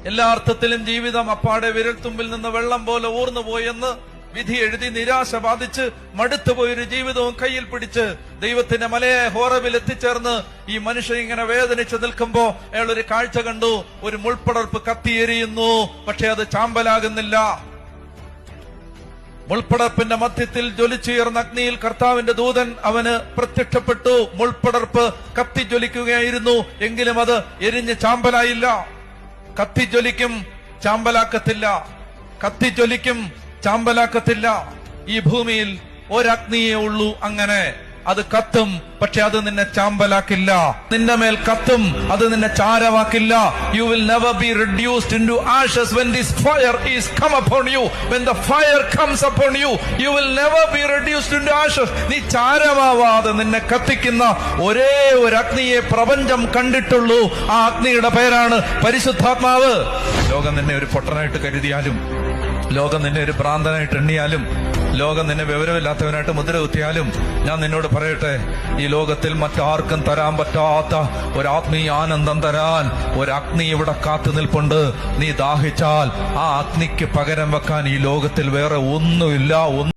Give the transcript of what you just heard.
എല്ലാ അർത്ഥത്തിലും ജീവിതം അപ്പാടെ വിരൽത്തുമ്പിൽ നിന്ന് വെള്ളം പോലെ ഊർന്നുപോയെന്ന് വിധി എഴുതി നിരാശ ബാധിച്ച് മടുത്തുപോയൊരു ജീവിതവും കയ്യിൽ പിടിച്ച് ദൈവത്തിന്റെ മലയെ ഹോറബിൽ എത്തിച്ചേർന്ന് ഈ മനുഷ്യൻ ഇങ്ങനെ വേദനിച്ച് നിൽക്കുമ്പോ അയാൾ ഒരു കാഴ്ച കണ്ടു. ഒരു മുൾപ്പടർപ്പ് കത്തിയെരിയുന്നു, പക്ഷെ അത് ചാമ്പലാകുന്നില്ല. മുൾപ്പടർപ്പിന്റെ മധ്യത്തിൽ ജ്വലിച്ചുയർന്ന അഗ്നിയിൽ കർത്താവിന്റെ ദൂതൻ അവന് പ്രത്യക്ഷപ്പെട്ടു. മുൾപ്പടർപ്പ് കത്തിജ്വലിക്കുകയായിരുന്നു, എങ്കിലും അത് എരിഞ്ഞ് ചാമ്പലായില്ല. കത്തിജ്വലിക്കും, ചാമ്പലാക്കത്തില്ല. കത്തിജ്വലിക്കും, ചാമ്പലാക്കത്തില്ല. ഈ ഭൂമിയിൽ ഒരഗ്നിയേ ഉള്ളൂ അങ്ങനെ. അത് കത്തും, പക്ഷെ അത് നിന്നെ ചാമ്പലാക്കില്ല. നിന്റെ മേൽ കത്തും, അത് നിന്നെ ചാരവാക്കില്ല. You will never be reduced into ashes when this fire is come upon you. When the fire comes upon you, you will never be reduced into ashes. നീ ചാരമാവാതെ നിന്നെ കത്തിക്കുന്ന ഒരേ ഒരു അഗ്നിയെ പ്രപഞ്ചം കണ്ടിട്ടുള്ളൂ. ആ അഗ്നിയുടെ പേരാണ് പരിശുദ്ധാത്മാവ്. ലോകം നിന്നെ ഒരു പൊട്ടനായിട്ട് കരുതിയാലും, ലോകം നിന്നെ ഒരു ഭ്രാന്തനായിട്ട് എണ്ണിയാലും, ലോകം നിന്നെ വിവരമില്ലാത്തവനായിട്ട് മുദ്ര കുത്തിയാലും, ഞാൻ നിന്നോട് പറയട്ടെ, ഈ ലോകത്തിൽ മറ്റാർക്കും തരാൻ പറ്റാത്ത ഒരു ആത്മീയ ആനന്ദം തരാൻ ഒരു അഗ്നി ഇവിടെ കാത്തു നിൽപ്പുണ്ട്. നീ ദാഹിച്ചാൽ ആ അഗ്നിക്ക് പകരം വെക്കാൻ ഈ ലോകത്തിൽ വേറെ ഒന്നുമില്ല.